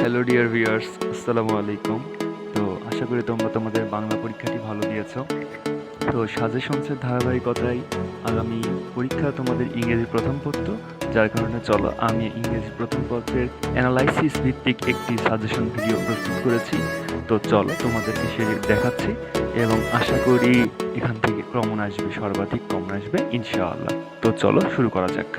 Hello dear viewers, আসসালামু আলাইকুম। তো আশা করি তোমরা তোমাদের বাংলা পরীক্ষাটি ভালো দিয়েছো। তো সাজেশনসের ধারাবাহিকতায় আগামী পরীক্ষা তোমাদের ইংরেজি প্রথম পত্র, যার কারণে চলো আমি ইংরেজি প্রথম পত্রের অ্যানালাইসিস ভিত্তিক একটি সাজেশন ভিডিও প্রস্তুত করেছি। তো চলো তোমাদেরকে সেটি দেখাচ্ছি এবং আশা করি এখান থেকে কমন আসবে, সর্বাধিক কমন আসবে ইনশাআল্লাহ। তো চলো শুরু করা যাক।